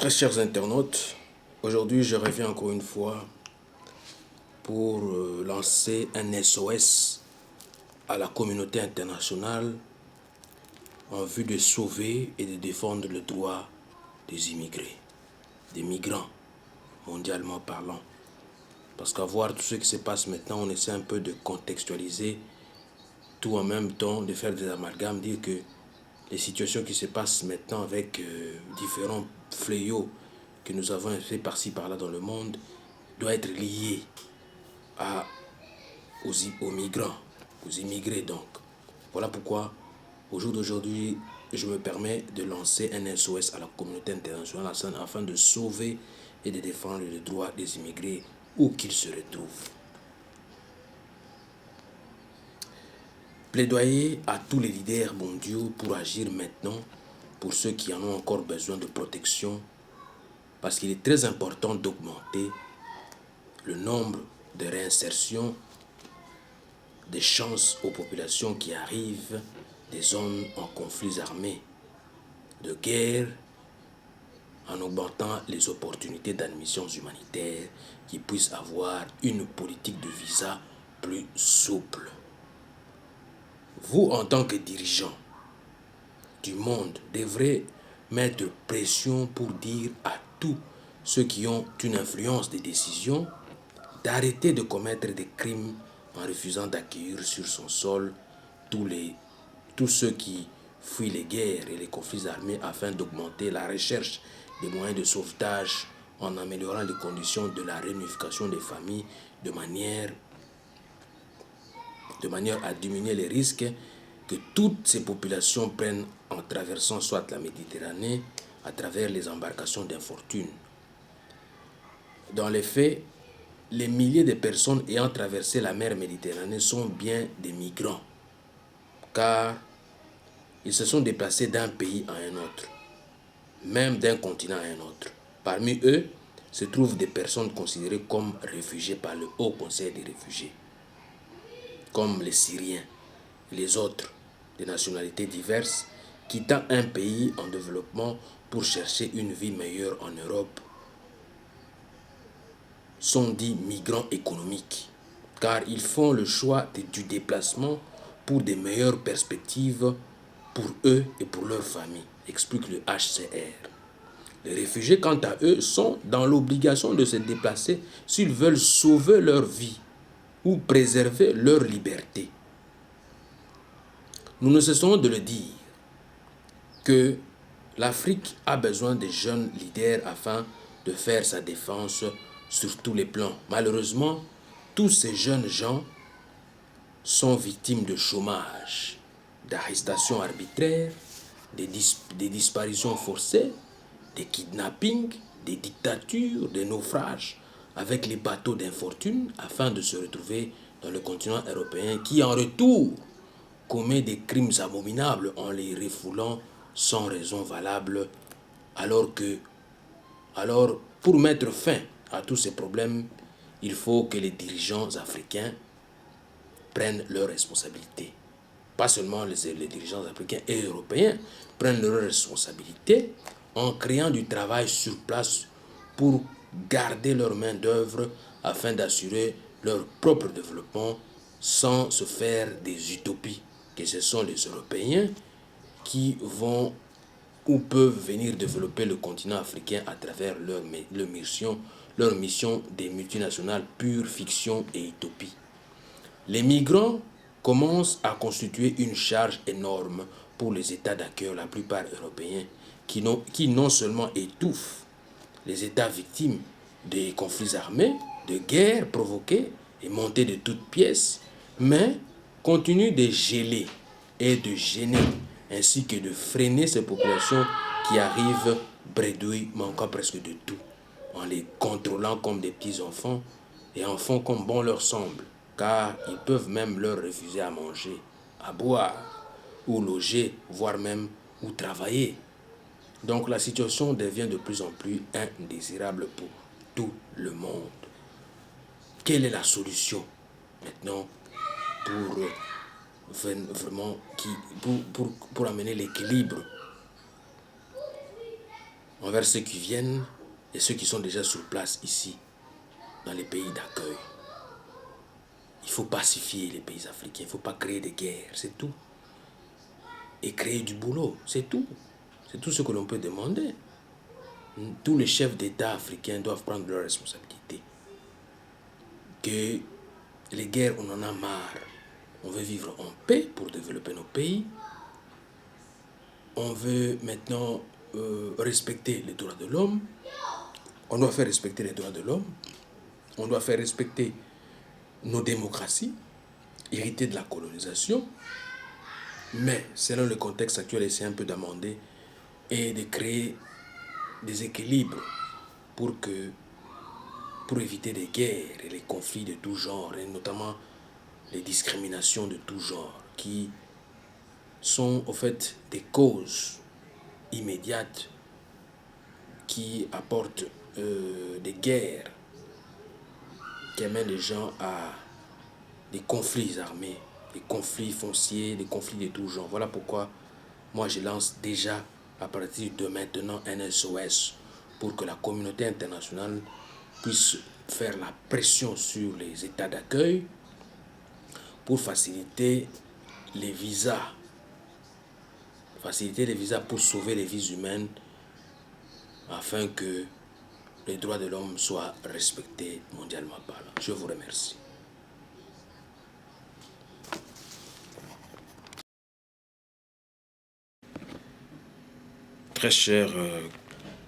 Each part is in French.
Très chers internautes, aujourd'hui je reviens encore une fois pour lancer un SOS à la communauté internationale en vue de sauver et de défendre le droit des immigrés, des migrants, mondialement parlant. Parce qu'à voir tout ce qui se passe maintenant, on essaie un peu de contextualiser tout en même temps, de faire des amalgames, dire que les situations qui se passent maintenant avec différents fléaux que nous avons fait par-ci par-là dans le monde doit être liées aux migrants, aux immigrés donc. Voilà pourquoi au jour d'aujourd'hui, je me permets de lancer un SOS à la communauté internationale afin de sauver et de défendre les droits des immigrés où qu'ils se retrouvent. Plaidoyer à tous les leaders mondiaux pour agir maintenant pour ceux qui en ont encore besoin de protection, parce qu'il est très important d'augmenter le nombre de réinsertions, des chances aux populations qui arrivent des zones en conflits armés, de guerre, en augmentant les opportunités d'admission humanitaire, qui puissent avoir une politique de visa plus souple. Vous, en tant que dirigeant du monde, devrez mettre pression pour dire à tous ceux qui ont une influence des décisions d'arrêter de commettre des crimes en refusant d'accueillir sur son sol tous ceux qui fuient les guerres et les conflits armés afin d'augmenter la recherche des moyens de sauvetage en améliorant les conditions de la réunification des familles de manière à diminuer les risques que toutes ces populations prennent en traversant soit la Méditerranée à travers les embarcations d'infortune. Dans les faits, les milliers de personnes ayant traversé la mer Méditerranée sont bien des migrants, car ils se sont déplacés d'un pays à un autre, même d'un continent à un autre. Parmi eux se trouvent des personnes considérées comme réfugiées par le Haut Conseil des réfugiés, comme les Syriens et les autres de nationalités diverses, quittant un pays en développement pour chercher une vie meilleure en Europe, sont dits migrants économiques, car ils font le choix du déplacement pour de meilleures perspectives pour eux et pour leurs familles, explique le HCR. Les réfugiés, quant à eux, sont dans l'obligation de se déplacer s'ils veulent sauver leur vie ou préserver leur liberté. Nous ne cessons de le dire que l'Afrique a besoin de jeunes leaders afin de faire sa défense sur tous les plans. Malheureusement, tous ces jeunes gens sont victimes de chômage, d'arrestations arbitraires, des disparitions forcées, des kidnappings, des dictatures, des naufrages avec les bateaux d'infortune afin de se retrouver dans le continent européen qui, en retour, commet des crimes abominables en les refoulant sans raison valable, alors, pour mettre fin à tous ces problèmes, il faut que les dirigeants africains prennent leurs responsabilités. Pas seulement les dirigeants africains et européens prennent leurs responsabilités en créant du travail sur place pour garder leur main-d'œuvre afin d'assurer leur propre développement sans se faire des utopies, que ce sont les Européens qui vont ou peuvent venir développer le continent africain à travers leur mission des multinationales pure fiction et utopie. Les migrants commencent à constituer une charge énorme pour les États d'accueil, la plupart européens, qui non seulement étouffent les États victimes des conflits armés, de guerres provoquées et montées de toutes pièces, mais continuent de geler et de gêner, ainsi que de freiner ces populations qui arrivent bredouilles, manquant presque de tout, en les contrôlant comme des petits enfants et en font comme bon leur semble, car ils peuvent même leur refuser à manger, à boire, ou loger, voire même ou travailler. Donc la situation devient de plus en plus indésirable pour tout le monde. Quelle est la solution maintenant pour vraiment pour amener l'équilibre envers ceux qui viennent et ceux qui sont déjà sur place ici, dans les pays d'accueil. Il faut pacifier les pays africains, il ne faut pas créer des guerres, c'est tout. Et créer du boulot, c'est tout. C'est tout ce que l'on peut demander. Tous les chefs d'État africains doivent prendre leurs responsabilités. Que les guerres, on en a marre. On veut vivre en paix pour développer nos pays. On veut maintenant respecter les droits de l'homme. On doit faire respecter les droits de l'homme. On doit faire respecter nos démocraties, héritées de la colonisation. Mais, selon le contexte actuel, essayer un peu d'amender et de créer des équilibres pour éviter des guerres et les conflits de tout genre, et notamment les discriminations de tout genre, qui sont au fait des causes immédiates qui apportent des guerres, qui amènent les gens à des conflits armés, des conflits fonciers, des conflits de tout genre. Voilà pourquoi moi je lance déjà à partir de maintenant un SOS pour que la communauté internationale puisse faire la pression sur les États d'accueil pour faciliter les visas pour sauver les vies humaines afin que les droits de l'homme soient respectés mondialement parlant. Je vous remercie. Très chers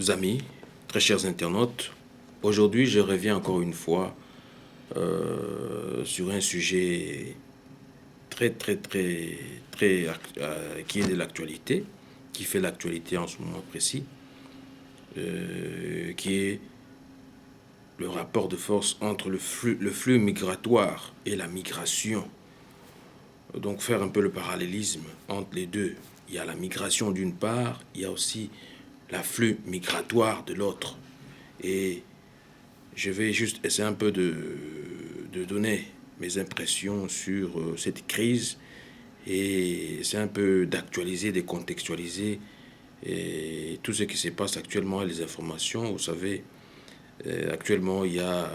amis, très chers internautes, aujourd'hui je reviens encore une fois sur un sujet très qui est de l'actualité, qui fait l'actualité en ce moment précis, qui est le rapport de force entre le flux migratoire et la migration. Donc faire un peu le parallélisme entre les deux. Il y a la migration d'une part, il y a aussi l'afflux migratoire de l'autre. Et je vais juste essayer un peu de donner mes impressions sur cette crise et c'est un peu d'actualiser, de contextualiser et tout ce qui se passe actuellement, les informations. Vous savez, actuellement, il y a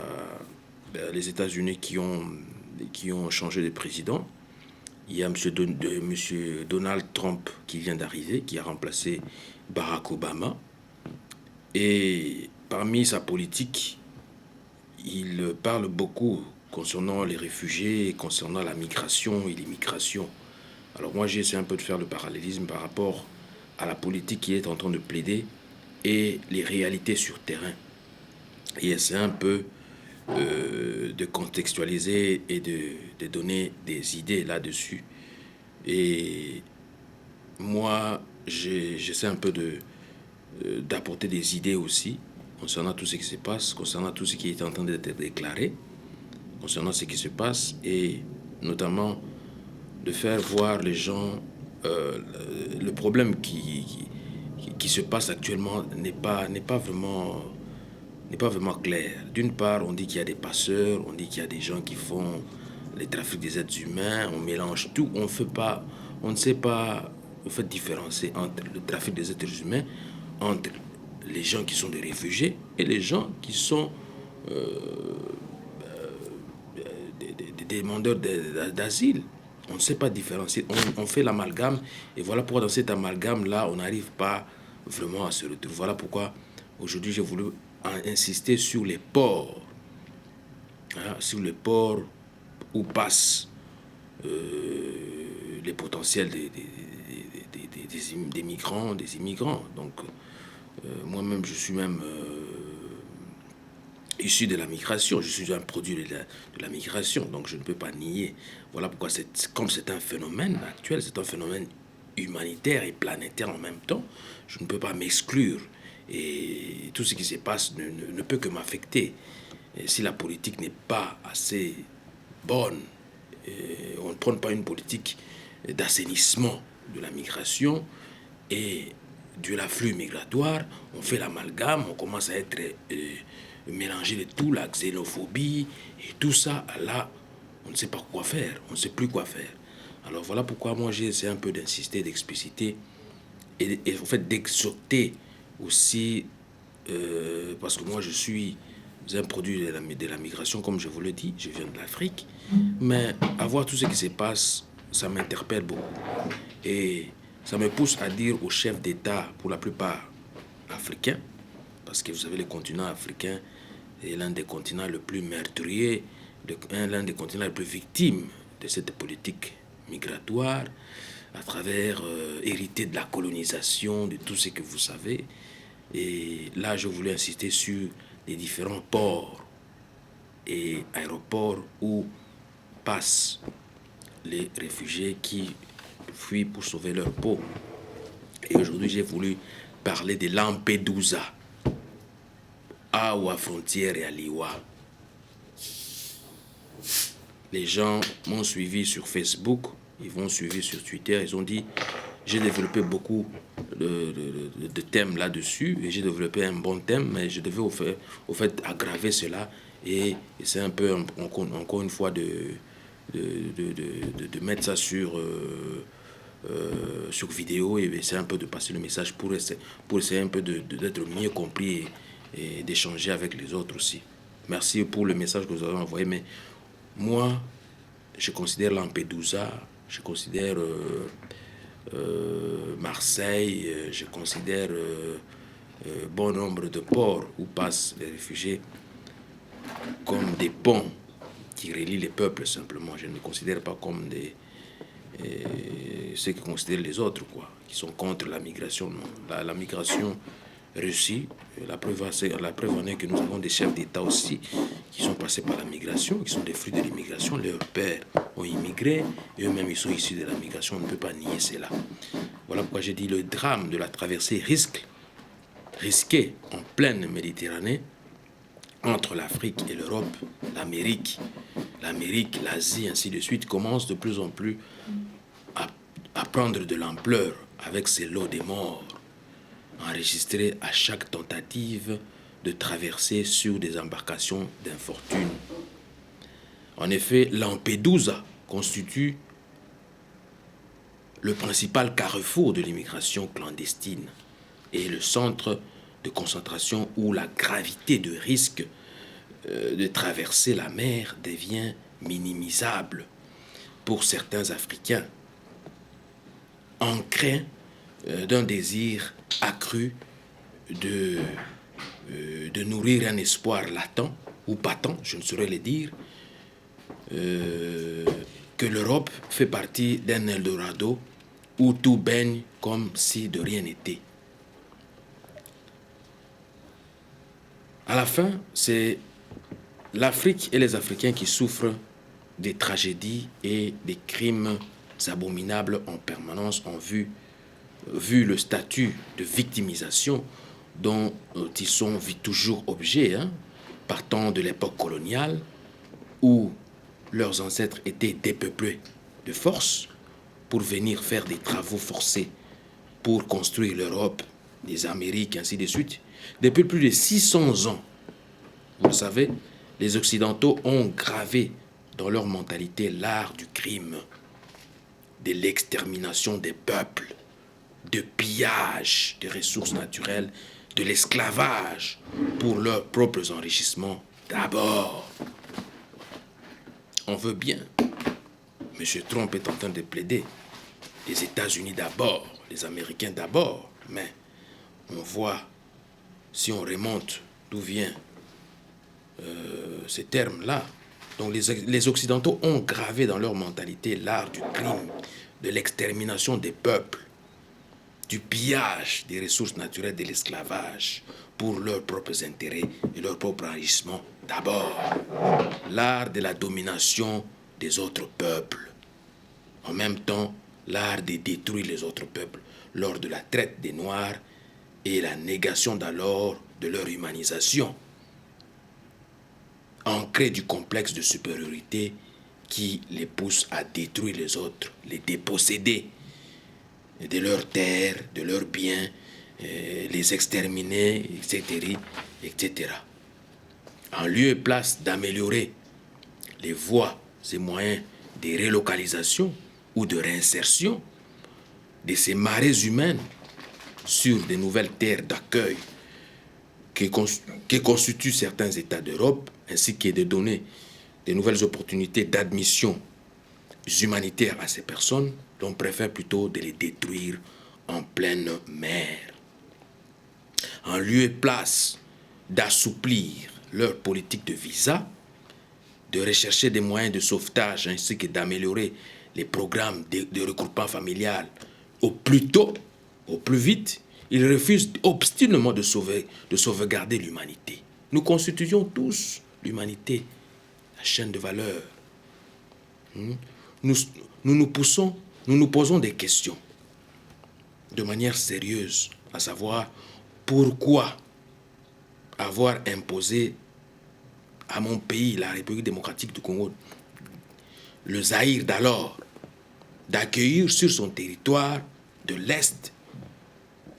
les États-Unis qui ont changé de président. Il y a monsieur Donald Trump qui vient d'arriver, qui a remplacé Barack Obama. Et parmi sa politique, il parle beaucoup concernant les réfugiés, concernant la migration et l'immigration. Alors moi, j'essaie un peu de faire le parallélisme par rapport à la politique qui est en train de plaider et les réalités sur terrain. Et essayer un peu de contextualiser et de donner des idées là-dessus. Et moi, j'essaie un peu d'apporter des idées aussi concernant tout ce qui se passe, concernant tout ce qui est en train d'être déclaré, concernant ce qui se passe, et notamment de faire voir les gens le problème qui se passe actuellement n'est pas vraiment clair. D'une part, on dit qu'il y a des passeurs, on dit qu'il y a des gens qui font les trafics des êtres humains, on mélange tout, on ne sait pas différencier entre le trafic des êtres humains, entre les gens qui sont des réfugiés et les gens qui sont des demandeurs d'asile. On ne sait pas différencier, on fait l'amalgame, et voilà pourquoi dans cet amalgame-là, on n'arrive pas vraiment à se retrouver. Voilà pourquoi aujourd'hui j'ai voulu insister sur les ports, sur les ports où passent les potentiels des migrants, des immigrants. Donc moi-même, je suis même issu de la migration, je suis un produit de la migration, donc je ne peux pas nier. Voilà pourquoi, comme c'est un phénomène actuel, c'est un phénomène humanitaire et planétaire en même temps, je ne peux pas m'exclure. Et tout ce qui se passe ne peut que m'affecter. Et si la politique n'est pas assez bonne, on ne prend pas une politique d'assainissement de la migration et de l'afflux migratoire, on fait l'amalgame, on commence à être mélangé de tout, la xénophobie et tout ça, là, on ne sait pas quoi faire, on ne sait plus quoi faire. Alors voilà pourquoi moi j'ai essayé un peu d'insister, d'expliciter et en fait d'exhorter aussi, parce que moi je suis un produit de la migration, comme je vous le dis, je viens de l'Afrique, mais à voir tout ce qui se passe, ça m'interpelle beaucoup. Et ça me pousse à dire aux chefs d'État, pour la plupart africains, parce que vous savez, le continent africain est l'un des continents les plus meurtriers, l'un des continents les plus victimes de cette politique migratoire, à travers hérité de la colonisation, de tout ce que vous savez. Et là, je voulais insister sur les différents ports et aéroports où passent les réfugiés qui fuient pour sauver leur peau. Et aujourd'hui, j'ai voulu parler de Lampedusa, à Oua Frontière et à Liwa. Les gens m'ont suivi sur Facebook, ils m'ont suivi sur Twitter, ils ont dit, j'ai développé beaucoup de thèmes là-dessus, et j'ai développé un bon thème, mais je devais au fait aggraver cela, et c'est un peu, encore une fois, de mettre ça sur vidéo, et essayer un peu de passer le message pour essayer un peu d'être mieux compris et d'échanger avec les autres aussi. Merci pour le message que vous avez envoyé, mais moi, je considère Lampedusa, je considère Marseille, je considère bon nombre de ports où passent les réfugiés comme des ponts qui relient les peuples simplement. Je ne me considère pas comme ceux qui considèrent les autres, quoi, qui sont contre la migration. Non. La migration réussit. La preuve en est que nous avons des chefs d'État aussi qui sont passés par la migration, qui sont des fruits de l'immigration. Leurs pères ont immigré, et eux-mêmes ils sont issus de la migration. On ne peut pas nier cela. Voilà pourquoi j'ai dit le drame de la traversée risquée en pleine Méditerranée, entre l'Afrique et l'Europe, l'Amérique, l'Asie, ainsi de suite, commence de plus en plus à prendre de l'ampleur avec ces lots de morts enregistrés à chaque tentative de traverser sur des embarcations d'infortune. En effet, Lampedusa constitue le principal carrefour de l'immigration clandestine et le centre de concentration où la gravité de risque de traverser la mer devient minimisable pour certains Africains, ancrés d'un désir accru de nourrir un espoir latent ou patent, je ne saurais le dire, que l'Europe fait partie d'un Eldorado où tout baigne comme si de rien n'était. À la fin, c'est l'Afrique et les Africains qui souffrent des tragédies et des crimes abominables en permanence en vu le statut de victimisation dont ils sont toujours objets, partant de l'époque coloniale où leurs ancêtres étaient dépeuplés de force pour venir faire des travaux forcés pour construire l'Europe, les Amériques, ainsi de suite. Depuis plus de 600 ans, vous le savez, les Occidentaux ont gravé dans leur mentalité l'art du crime, de l'extermination des peuples, de pillage des ressources naturelles, de l'esclavage pour leurs propres enrichissements d'abord. On veut bien. M. Trump est en train de plaider. Les États-Unis d'abord, les Américains d'abord, mais on voit, si on remonte d'où vient ces termes-là, donc les Occidentaux ont gravé dans leur mentalité l'art du crime, de l'extermination des peuples, du pillage des ressources naturelles, de l'esclavage, pour leurs propres intérêts et leur propre enrichissement d'abord. L'art de la domination des autres peuples. En même temps, l'art de détruire les autres peuples lors de la traite des Noirs et la négation d'alors de leur humanisation. Ancré du complexe de supériorité qui les pousse à détruire les autres, les déposséder de leurs terres, de leurs biens, les exterminer, etc., etc. En lieu et place d'améliorer les voies et moyens de relocalisation ou de réinsertion de ces marées humaines sur des nouvelles terres d'accueil que constituent certains États d'Europe, ainsi que de donner de nouvelles opportunités d'admission humanitaire à ces personnes, on préfère plutôt de les détruire en pleine mer. En lieu et place d'assouplir leur politique de visa, de rechercher des moyens de sauvetage ainsi que d'améliorer les programmes de regroupement familial au plus tôt, au plus vite, ils refusent obstinément de sauvegarder l'humanité. Nous constituons tous l'humanité, la chaîne de valeur. Nous nous posons des questions de manière sérieuse, à savoir pourquoi avoir imposé à mon pays, la République démocratique du Congo, le Zaïre d'alors, d'accueillir sur son territoire de l'Est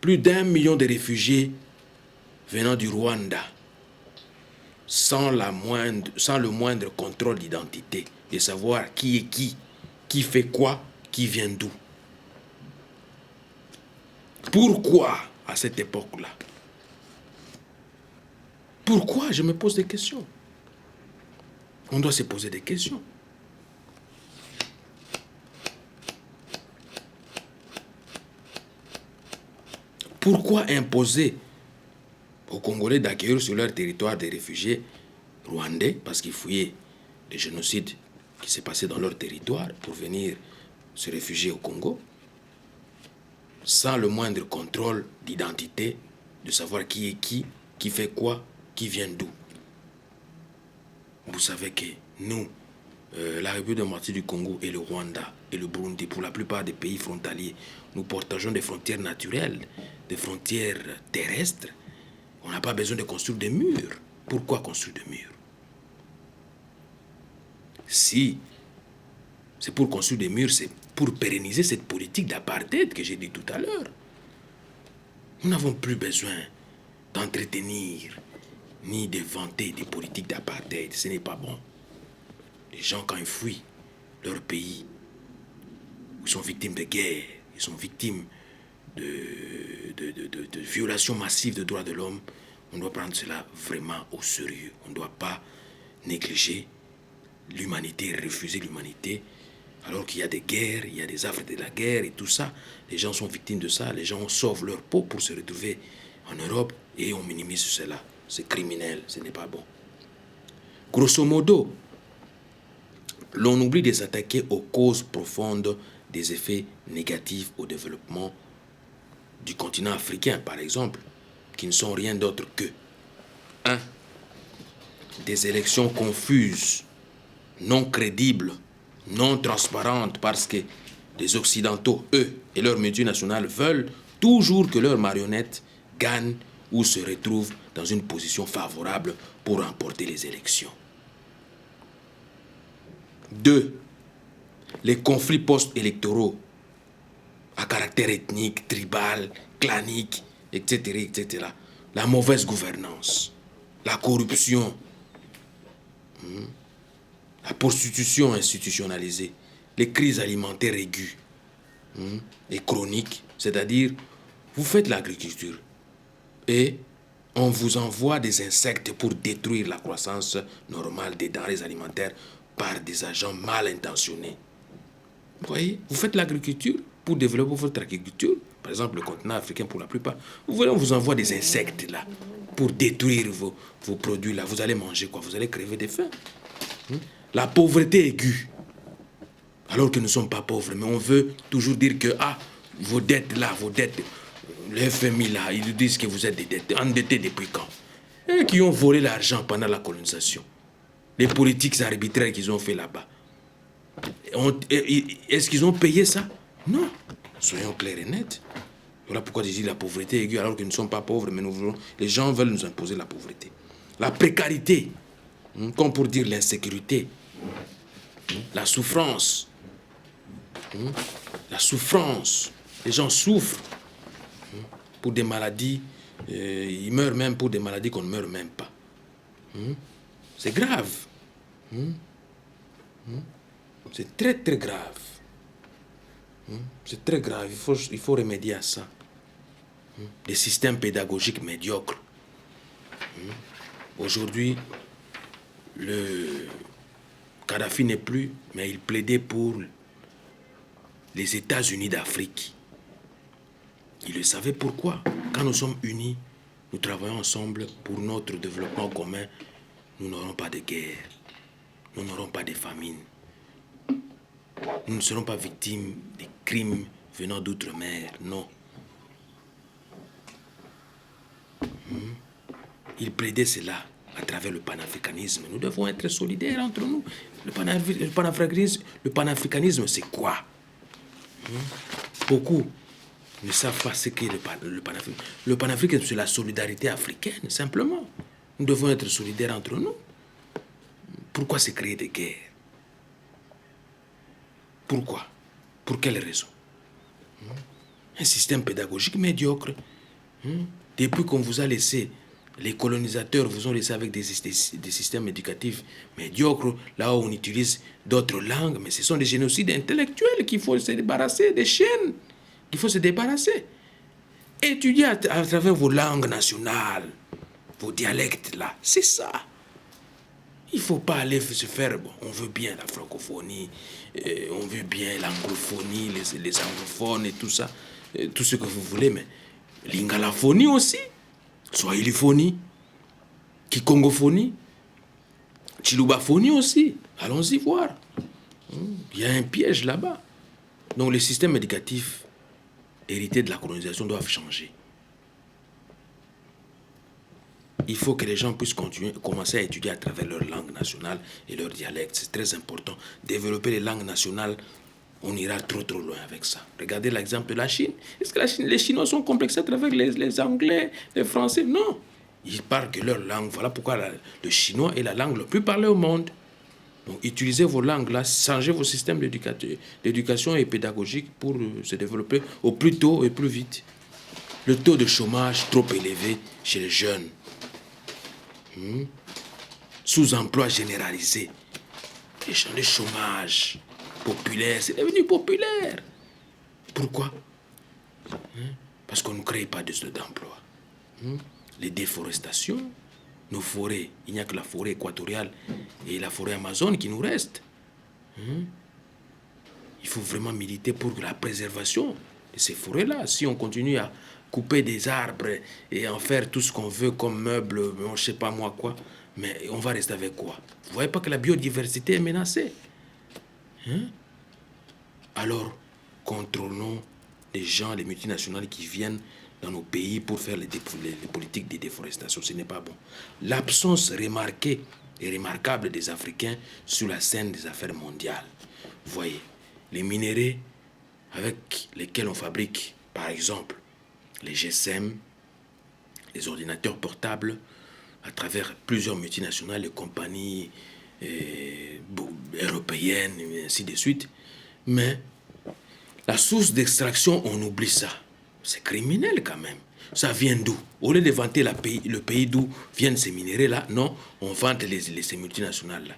plus d'1 million de réfugiés venant du Rwanda, sans le moindre contrôle d'identité, de savoir qui est qui fait quoi, qui vient d'où. Pourquoi à cette époque-là? Pourquoi? Je me pose des questions. On doit se poser des questions. Pourquoi imposer aux Congolais d'accueillir sur leur territoire des réfugiés rwandais, parce qu'ils fouillaient le génocide qui s'est passé dans leur territoire pour venir se réfugier au Congo, sans le moindre contrôle d'identité, de savoir qui est qui fait quoi, qui vient d'où. Vous savez que nous, la République démocratique du Congo et le Rwanda et le Burundi, pour la plupart des pays frontaliers, nous partageons des frontières naturelles, des frontières terrestres. On n'a pas besoin de construire des murs. Pourquoi construire des murs? Si c'est pour construire des murs, c'est pour pérenniser cette politique d'apartheid que j'ai dit tout à l'heure. Nous n'avons plus besoin d'entretenir ni de vanter des politiques d'apartheid. Ce n'est pas bon. Les gens, quand ils fuient leur pays, ils sont victimes de guerre, ils sont victimes de violations massives de droits de l'homme. On doit prendre cela vraiment au sérieux. On ne doit pas négliger l'humanité, refuser l'humanité, alors qu'il y a des guerres, il y a des affres de la guerre et tout ça. Les gens sont victimes de ça, les gens sauvent leur peau pour se retrouver en Europe et on minimise cela. C'est criminel, ce n'est pas bon. Grosso modo, l'on oublie de s'attaquer aux causes profondes des effets négatifs au développement du continent africain, par exemple, qui ne sont rien d'autre que 1. Des élections confuses, non crédibles, non transparentes, parce que les Occidentaux, eux, et leurs multinationales veulent toujours que leurs marionnettes gagnent ou se retrouvent dans une position favorable pour remporter les élections. 2. Les conflits post-électoraux à caractère ethnique, tribal, clanique, etc., etc. La mauvaise gouvernance, la corruption, la prostitution institutionnalisée, les crises alimentaires aiguës et chroniques, c'est-à-dire, vous faites l'agriculture et on vous envoie des insectes pour détruire la croissance normale des denrées alimentaires par des agents mal intentionnés. Vous voyez, vous faites l'agriculture pour développer votre agriculture, par exemple le continent africain pour la plupart. Vous voyez, on vous envoie des insectes là pour détruire vos produits là. Vous allez manger quoi? Vous allez crever de faim. La pauvreté aiguë, alors que nous ne sommes pas pauvres, mais on veut toujours dire que vos dettes là, vos dettes, le FMI là, ils disent que vous êtes des dettes, endettés depuis quand? Et qui ont volé l'argent pendant la colonisation. Les politiques arbitraires qu'ils ont fait là-bas. Est-ce qu'ils ont payé ça? Non. Soyons clairs et nets. Voilà pourquoi je dis la pauvreté aiguë, alors que nous ne sommes pas pauvres, mais les gens veulent nous imposer la pauvreté. La précarité, comme pour dire l'insécurité, la souffrance. La souffrance. Les gens souffrent pour des maladies. Ils meurent même pour des maladies qu'on ne meurt même pas. C'est grave. C'est très très grave. C'est très grave. Il faut remédier à ça. des systèmes pédagogiques médiocres. Aujourd'hui, le Kadhafi n'est plus, mais il plaidait pour les États-Unis d'Afrique. Il le savait pourquoi. Quand nous sommes unis, nous travaillons ensemble pour notre développement commun, nous n'aurons pas de guerre, nous n'aurons pas de famine. Nous ne serons pas victimes des crimes venant d'outre-mer, non. Il plaidait cela à travers le panafricanisme. Nous devons être solidaires entre nous. Le panafricanisme, c'est quoi? Beaucoup ne savent pas ce qu'est le panafricanisme. Le panafricanisme, c'est la solidarité africaine, simplement. Nous devons être solidaires entre nous. Pourquoi se créer des guerres? Pourquoi? Pour quelles raisons? Un système pédagogique médiocre. Depuis qu'on vous a laissé, les colonisateurs vous ont laissé avec des systèmes éducatifs médiocres, là où on utilise d'autres langues, mais ce sont des génocides intellectuels qu'il faut se débarrasser, des chaînes qu'il faut se débarrasser. Étudiez à travers vos langues nationales, vos dialectes là, c'est ça. Il ne faut pas aller se faire, bon, on veut bien la francophonie, on veut bien l'anglophonie, les anglophones et tout ça, tout ce que vous voulez, mais l'ingalaphonie aussi, swahiliphonie, kikongophonie, chilubaphonie aussi. Allons-y voir. Il y a un piège là-bas. Donc les systèmes éducatifs hérités de la colonisation doivent changer. Il faut que les gens puissent commencer à étudier à travers leur langue nationale et leur dialecte. C'est très important. Développer les langues nationales, on ira trop loin avec ça. Regardez l'exemple de la Chine. Est-ce que les Chinois sont complexés à travers les Anglais, les Français? Non. Ils parlent que leur langue. Voilà pourquoi le chinois est la langue la plus parlée au monde. Donc utilisez vos langues là, changez vos systèmes d'éducation et pédagogique pour se développer au plus tôt et plus vite. Le taux de chômage trop élevé chez les jeunes. Sous-emploi généralisé. Le chômage populaire, c'est devenu populaire. Pourquoi? Parce qu'on ne crée pas d'emploi. Les déforestations, nos forêts, il n'y a que la forêt équatoriale et la forêt amazone qui nous restent. Il faut vraiment militer pour la préservation de ces forêts-là. Si on continue à couper des arbres et en faire tout ce qu'on veut comme meubles, je ne sais pas moi quoi, mais on va rester avec quoi? Vous ne voyez pas que la biodiversité est menacée? Alors, contrôlons les gens, les multinationales qui viennent dans nos pays pour faire les politiques de déforestation. Ce n'est pas bon. L'absence remarquée et remarquable des Africains sur la scène des affaires mondiales. Vous voyez, les minéraux avec lesquels on fabrique, par exemple, les GSM, les ordinateurs portables, à travers plusieurs multinationales, les compagnies européennes, et ainsi de suite. Mais la source d'extraction, on oublie ça. C'est criminel quand même. Ça vient d'où? Au lieu de vanter le pays d'où viennent ces minéraux-là, non, on vante ces multinationales-là.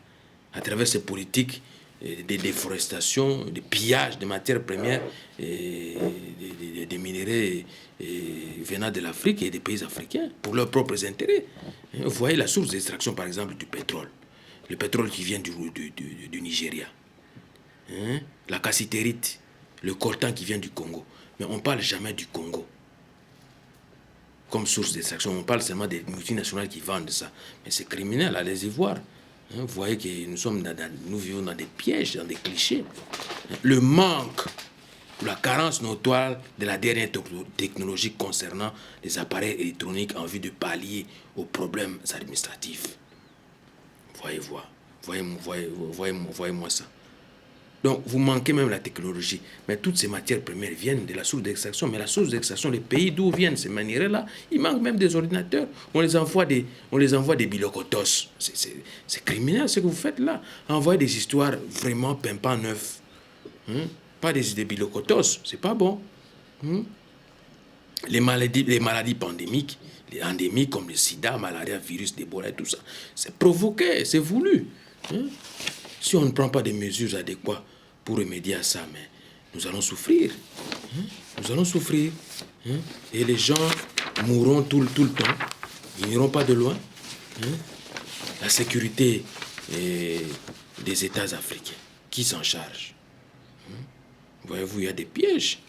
À travers ces politiques de déforestation, de pillage de matières premières, des minéraux venant de l'Afrique et des pays africains pour leurs propres intérêts. Vous voyez la source d'extraction, par exemple, du pétrole. Le pétrole qui vient du Nigeria. La cassitérite, le coltan qui vient du Congo. Mais on ne parle jamais du Congo comme source d'extraction. On parle seulement des multinationales qui vendent ça. Mais c'est criminel, allez-y voir. Vous voyez que nous vivons dans des pièges, dans des clichés. Le manque, la carence notoire de la dernière technologie concernant les appareils électroniques en vue de pallier aux problèmes administratifs. Voyez-moi ça. Donc, vous manquez même la technologie. Mais toutes ces matières premières viennent de la source d'extraction. Mais la source d'extraction, les pays d'où viennent ces minéraux-là, il manque même des ordinateurs. On les envoie des bilocotos. C'est criminel ce que vous faites là. Envoyer des histoires vraiment pimpant neufs. Pas des bilocotos. C'est pas bon. Les maladies pandémiques, les endémiques comme le sida, malaria, virus, d'Ebola et tout ça, c'est provoqué, c'est voulu. Si on ne prend pas des mesures adéquates pour remédier à ça, mais nous allons souffrir. Nous allons souffrir. hein, et les gens mourront tout le temps. Ils n'iront pas de loin. Hein. La sécurité des États africains, qui s'en charge? Voyez-vous, il y a des pièges.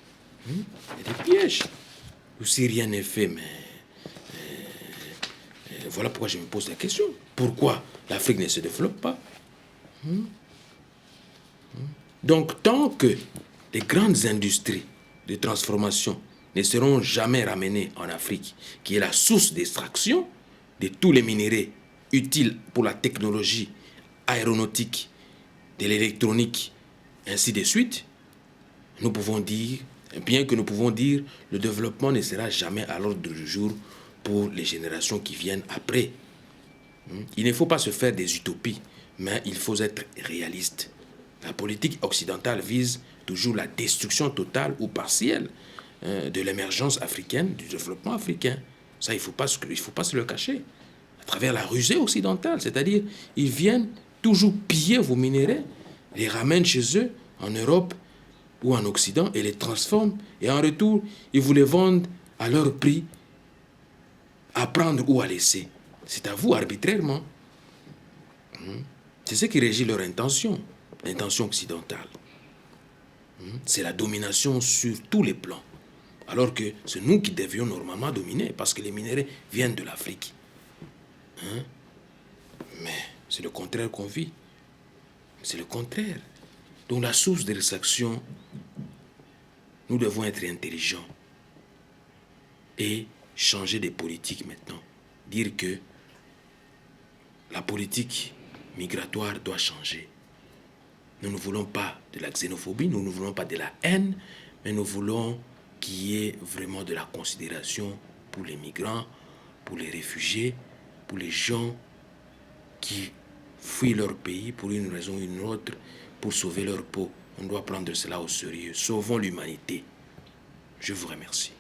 Il y a des pièges. Ou si rien n'est fait, mais voilà pourquoi je me pose la question. Pourquoi l'Afrique ne se développe pas? Donc, tant que les grandes industries de transformation ne seront jamais ramenées en Afrique, qui est la source d'extraction de tous les minéraux utiles pour la technologie aéronautique, de l'électronique, ainsi de suite, nous pouvons dire, bien que nous pouvons dire, le développement ne sera jamais à l'ordre du jour pour les générations qui viennent après. Il ne faut pas se faire des utopies, mais il faut être réaliste. La politique occidentale vise toujours la destruction totale ou partielle de l'émergence africaine, du développement africain. Ça, il ne faut pas se le cacher. À travers la rusée occidentale, c'est-à-dire, ils viennent toujours piller vos minéraux, les ramènent chez eux, en Europe ou en Occident, et les transforment. Et en retour, ils vous les vendent à leur prix, à prendre ou à laisser. C'est à vous arbitrairement. C'est ce qui régit leur intention, l'intention occidentale. C'est la domination sur tous les plans. Alors que c'est nous qui devions normalement dominer, parce que les minéraux viennent de l'Afrique. Mais c'est le contraire qu'on vit. C'est le contraire. Donc la source de l'extraction, nous devons être intelligents et changer de politique maintenant. Dire que la politique migratoire doit changer. Nous ne voulons pas de la xénophobie, nous ne voulons pas de la haine, mais nous voulons qu'il y ait vraiment de la considération pour les migrants, pour les réfugiés, pour les gens qui fuient leur pays pour une raison ou une autre, pour sauver leur peau. On doit prendre cela au sérieux. Sauvons l'humanité. Je vous remercie.